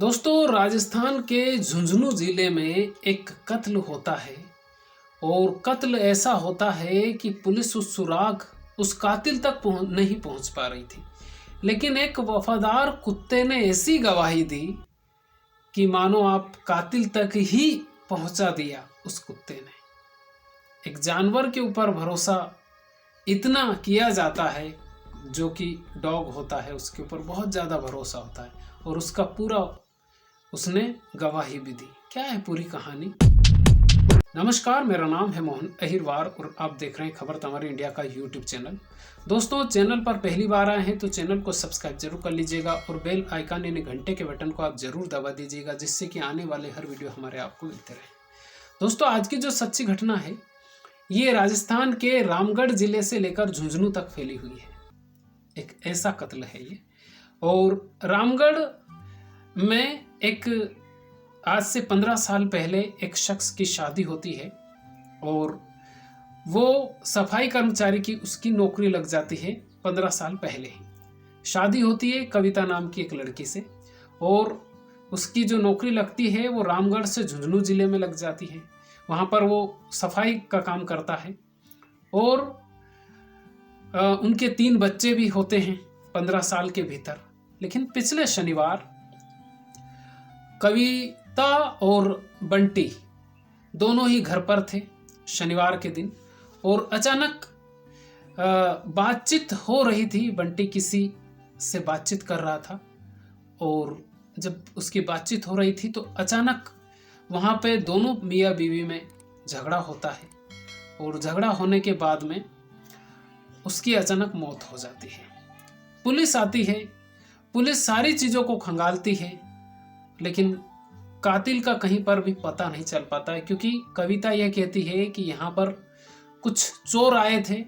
दोस्तों, राजस्थान के झुंझुनू ज़िले में एक कत्ल होता है और कत्ल ऐसा होता है कि पुलिस उस सुराग उस कातिल तक नहीं पहुंच पा रही थी। लेकिन एक वफादार कुत्ते ने ऐसी गवाही दी कि मानो आप कातिल तक ही पहुंचा दिया उस कुत्ते ने। एक जानवर के ऊपर भरोसा इतना किया जाता है, जो कि डॉग होता है, उसके ऊपर बहुत ज़्यादा भरोसा होता है और उसका पूरा उसने गवाही भी दी। क्या है पूरी कहानी? नमस्कार, मेरा नाम है मोहन अहिरवार और आप देख रहे हैं खबर तमारी इंडिया का यूट्यूब चैनल। दोस्तों, चैनल पर पहली बार आए हैं तो चैनल को सब्सक्राइब जरूर कर लीजिएगा और बेल आइकन यानी घंटे के बटन को आप जरूर दबा दीजिएगा, जिससे कि आने वाले हर वीडियो हमारे आपको मिलते रहे। दोस्तों, आज की जो सच्ची घटना है ये राजस्थान के रामगढ़ जिले से लेकर झुंझुनू तक फैली हुई है। एक ऐसा कत्ल है ये। और रामगढ़ में एक आज से 15 साल पहले एक शख्स की शादी होती है और वो सफाई कर्मचारी की उसकी नौकरी लग जाती है 15 साल पहले ही। शादी होती है कविता नाम की एक लड़की से और उसकी जो नौकरी लगती है वो रामगढ़ से झुंझुनू जिले में लग जाती है। वहाँ पर वो सफाई का काम करता है और उनके 3 बच्चे भी होते हैं 15 साल के भीतर। लेकिन पिछले शनिवार कविता और बंटी दोनों ही घर पर थे शनिवार के दिन, और अचानक बातचीत हो रही थी। बंटी किसी से बातचीत कर रहा था और जब उसकी बातचीत हो रही थी तो अचानक वहाँ पे दोनों मियाँ बीवी में झगड़ा होता है और झगड़ा होने के बाद में उसकी अचानक मौत हो जाती है। पुलिस आती है, पुलिस सारी चीज़ों को खंगालती है, लेकिन कातिल का कहीं पर भी पता नहीं चल पाता है, क्योंकि कविता यह कहती है कि यहाँ पर कुछ चोर आए थे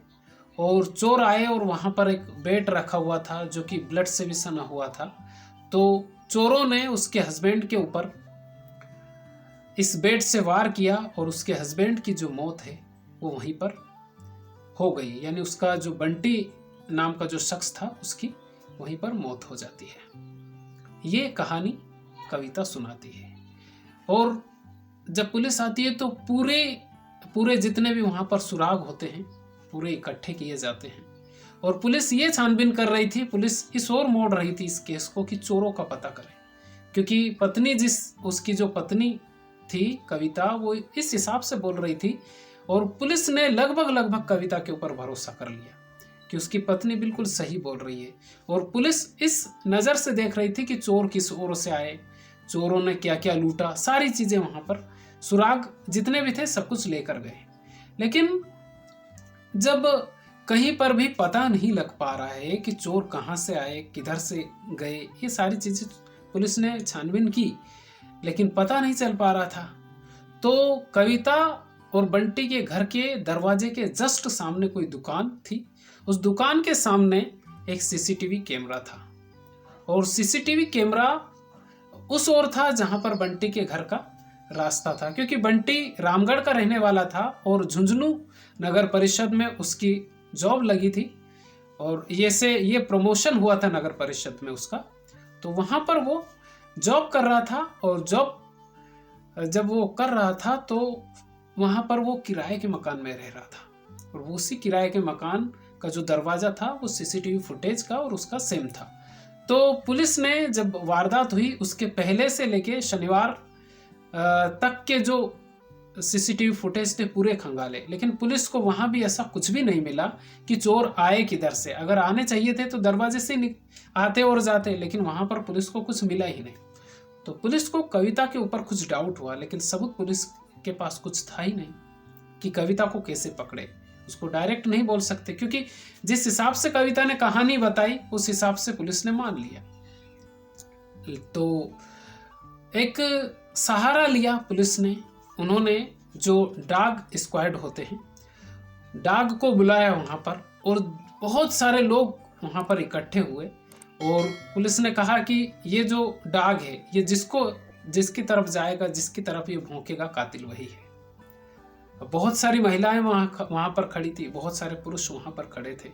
और वहाँ पर एक बेड रखा हुआ था जो कि ब्लड से भी सना हुआ था। तो चोरों ने उसके हस्बैंड के ऊपर इस बेड से वार किया और उसके हस्बैंड की जो मौत है वो वहीं पर हो गई। यानी उसका जो बंटी नाम का जो शख्स था उसकी वहीं पर मौत हो जाती है। ये कहानी कविता सुनाती है और जब पुलिस आती है तो पूरे जितने भी वहाँ पर सुराग होते हैं पूरे इकट्ठे किए जाते हैं और पुलिस ये छानबीन कर रही थी। पुलिस इस ओर मोड़ रही थी इस केस को कि चोरों का पता करें, क्योंकि उसकी जो पत्नी थी कविता, वो इस हिसाब से बोल रही थी और पुलिस ने लगभग कविता के ऊपर भरोसा कर लिया कि उसकी पत्नी बिल्कुल सही बोल रही है। और पुलिस इस नज़र से देख रही थी कि चोर किस ओर से आए, चोरों ने क्या क्या लूटा, सारी चीज़ें वहाँ पर सुराग जितने भी थे सब कुछ लेकर गए। लेकिन जब कहीं पर भी पता नहीं लग पा रहा है कि चोर कहाँ से आए, किधर से गए, ये सारी चीज़ें पुलिस ने छानबीन की, लेकिन पता नहीं चल पा रहा था। तो कविता और बंटी के घर के दरवाजे के जस्ट सामने कोई दुकान थी। उस दुकान के सामने एक सीसीटीवी कैमरा था और सीसीटीवी कैमरा उस ओर था जहां पर बंटी के घर का रास्ता था, क्योंकि बंटी रामगढ़ का रहने वाला था और झुंझुनू नगर परिषद में उसकी जॉब लगी थी और ये प्रमोशन हुआ था नगर परिषद में उसका। तो वहां पर वो जॉब कर रहा था और जब वो कर रहा था तो वहां पर वो किराए के मकान में रह रहा था और उसी किराए के मकान का जो दरवाजा था वो सीसीटीवी फुटेज का और उसका सेम था। तो पुलिस ने जब वारदात हुई उसके पहले से लेके शनिवार तक के जो सीसीटीवी फुटेज थे पूरे खंगाले, लेकिन पुलिस को वहां भी ऐसा कुछ भी नहीं मिला कि चोर आए किधर से। अगर आने चाहिए थे तो दरवाजे से आते और जाते, लेकिन वहां पर पुलिस को कुछ मिला ही नहीं। तो पुलिस को कविता के ऊपर कुछ डाउट हुआ, लेकिन सबूत पुलिस के पास कुछ था ही नहीं कि कविता को कैसे पकड़े। उसको डायरेक्ट नहीं बोल सकते, क्योंकि जिस हिसाब से कविता ने कहानी बताई उस हिसाब से पुलिस ने मान लिया। तो एक सहारा लिया पुलिस ने। उन्होंने जो डॉग स्क्वाड होते हैं, डॉग को बुलाया वहां पर और बहुत सारे लोग वहां पर इकट्ठे हुए और पुलिस ने कहा कि ये जो डॉग है ये जिसकी तरफ जाएगा, जिसकी तरफ ये भौंकेगा, कातिल वही है। बहुत सारी महिलाएं वहां पर खड़ी थी, बहुत सारे पुरुष वहां पर खड़े थे।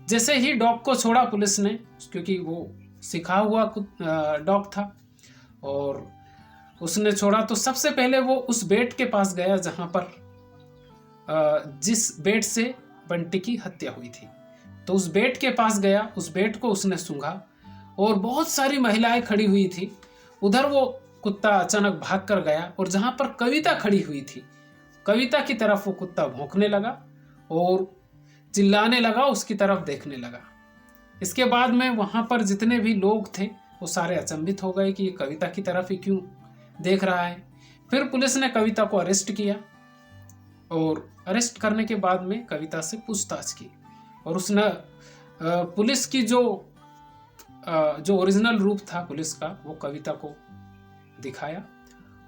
जैसे ही डॉग को छोड़ा पुलिस ने, क्योंकि वो सिखा हुआ डॉग था, और उसने छोड़ा तो सबसे पहले वो उस बेड के पास गया जहाँ पर जिस बेड से बंटी की हत्या हुई थी। तो उस बेड के पास गया, उस बेड को उसने सूंघा और बहुत सारी महिलाएं खड़ी हुई थी। उधर वो कुत्ता अचानक भाग कर गया और जहाँ पर कविता खड़ी हुई थी, कविता की तरफ वो कुत्ता भौंकने लगा और चिल्लाने लगा, उसकी तरफ देखने लगा। इसके बाद में वहाँ पर जितने भी लोग थे वो सारे अचंभित हो गए कि ये कविता की तरफ ही क्यों देख रहा है। फिर पुलिस ने कविता को अरेस्ट किया और अरेस्ट करने के बाद में कविता से पूछताछ की और उसने पुलिस की जो ओरिजिनल रूप था पुलिस का वो कविता को दिखाया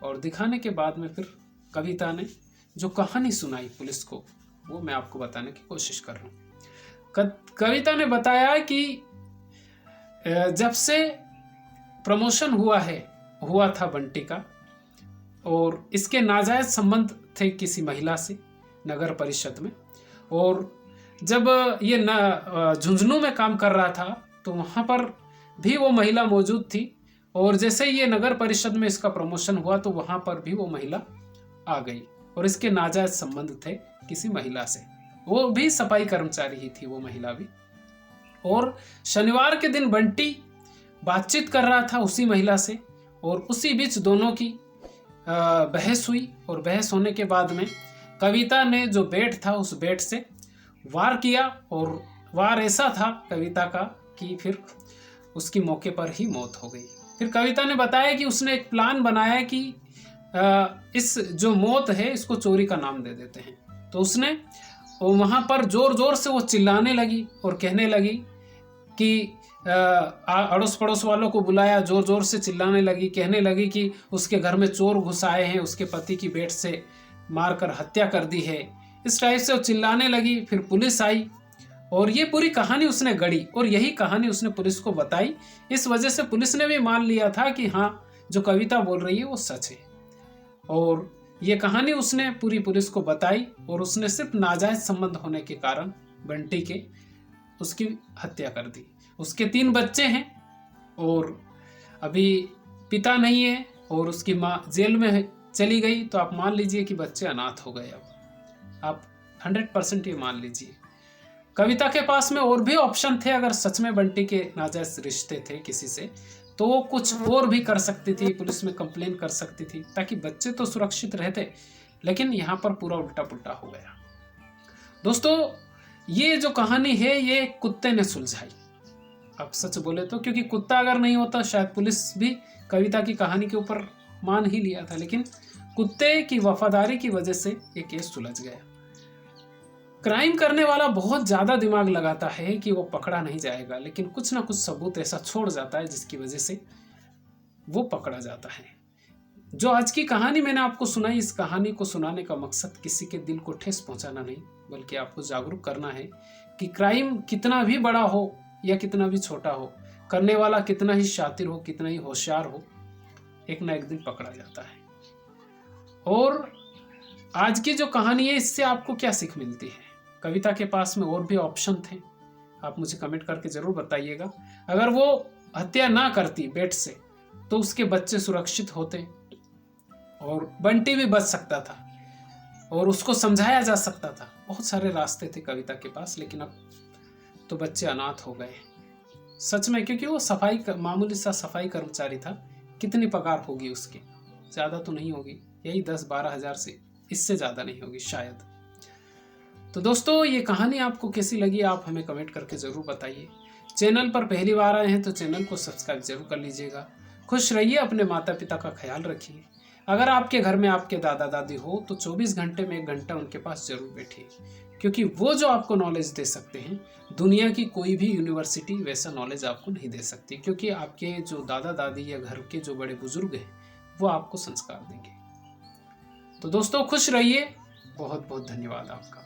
और दिखाने के बाद में फिर कविता ने जो कहानी सुनाई पुलिस को वो मैं आपको बताने की कोशिश कर रहा हूँ। कविता ने बताया कि जब से प्रमोशन हुआ था बंटी का और इसके नाजायज संबंध थे किसी महिला से नगर परिषद में, और जब ये झुंझुनू में काम कर रहा था तो वहाँ पर भी वो महिला मौजूद थी और जैसे ही ये नगर परिषद में इसका प्रमोशन हुआ तो वहाँ पर भी वो महिला आ गई और इसके नाजायज संबंध थे किसी महिला से, वो भी सफाई कर्मचारी ही थी वो महिला भी। और शनिवार के दिन बंटी बातचीत कर रहा था उसी महिला से और उसी बीच दोनों की बहस हुई और बहस होने के बाद में कविता ने जो बेड था उस बेड से वार किया और वार ऐसा था कविता का कि फिर उसकी मौके पर ही मौत हो गई। फिर कविता ने बताया कि उसने एक प्लान बनाया कि इस जो मौत है इसको चोरी का नाम दे देते हैं। तो उसने वहाँ पर जोर जोर से वो चिल्लाने लगी और कहने लगी कि अड़ोस पड़ोस वालों को बुलाया, जोर जोर से चिल्लाने लगी, कहने लगी कि उसके घर में चोर घुस आए हैं, उसके पति की बेड से मारकर हत्या कर दी है। इस टाइप से वो चिल्लाने लगी। फिर पुलिस आई और ये पूरी कहानी उसने गढ़ी और यही कहानी उसने पुलिस को बताई। इस वजह से पुलिस ने भी मान लिया था कि हाँ जो कविता बोल रही है वो सच है, और ये कहानी उसने पूरी पुलिस को बताई और उसने सिर्फ नाजायज संबंध होने के कारण बंटी के उसकी हत्या कर दी। उसके 3 बच्चे हैं और अभी पिता नहीं है और उसकी माँ जेल में चली गई, तो आप मान लीजिए कि बच्चे अनाथ हो गए। अब आप 100% ये मान लीजिए। कविता के पास में और भी ऑप्शन थे, अगर सच में बंटी के नाजायज रिश्ते थे किसी से तो वो कुछ और भी कर सकती थी, पुलिस में कंप्लेन कर सकती थी ताकि बच्चे तो सुरक्षित रहते, लेकिन यहाँ पर पूरा उल्टा पुल्टा हो गया। दोस्तों ये जो कहानी है ये कुत्ते ने सुलझाई, अब सच बोले तो, क्योंकि कुत्ता अगर नहीं होता शायद पुलिस भी कविता की कहानी के ऊपर मान ही लिया था, लेकिन कुत्ते की वफादारी की वजह से ये केस सुलझ गया। क्राइम करने वाला बहुत ज्यादा दिमाग लगाता है कि वो पकड़ा नहीं जाएगा, लेकिन कुछ ना कुछ सबूत ऐसा छोड़ जाता है जिसकी वजह से वो पकड़ा जाता है। जो आज की कहानी मैंने आपको सुनाई, इस कहानी को सुनाने का मकसद किसी के दिल को ठेस पहुंचाना नहीं, बल्कि आपको जागरूक करना है कि क्राइम कितना भी बड़ा हो या कितना भी छोटा हो, करने वाला कितना ही शातिर हो, कितना ही होशियार हो, एक ना एक दिन पकड़ा जाता है। और आज की जो कहानी है इससे आपको क्या सीख मिलती है? कविता के पास में और भी ऑप्शन थे, आप मुझे कमेंट करके जरूर बताइएगा। अगर वो हत्या ना करती बेड से तो उसके बच्चे सुरक्षित होते और बंटी भी बच सकता था और उसको समझाया जा सकता था। बहुत सारे रास्ते थे कविता के पास, लेकिन अब तो बच्चे अनाथ हो गए सच में, क्योंकि वो मामूली सा सफाई कर्मचारी था। कितनी पगार होगी उसकी? ज़्यादा तो नहीं होगी, यही 10-12 हज़ार से, इससे ज़्यादा नहीं होगी शायद। तो दोस्तों ये कहानी आपको कैसी लगी आप हमें कमेंट करके ज़रूर बताइए। चैनल पर पहली बार आए हैं तो चैनल को सब्सक्राइब जरूर कर लीजिएगा। खुश रहिए, अपने माता पिता का ख्याल रखिए। अगर आपके घर में आपके दादा दादी हो तो 24 घंटे में 1 घंटा उनके पास जरूर बैठिए, क्योंकि वो जो आपको नॉलेज दे सकते हैं दुनिया की कोई भी यूनिवर्सिटी वैसा नॉलेज आपको नहीं दे सकती, क्योंकि आपके जो दादा दादी या घर के जो बड़े बुजुर्ग हैं वो आपको संस्कार देंगे। तो दोस्तों खुश रहिए, बहुत बहुत धन्यवाद आपका।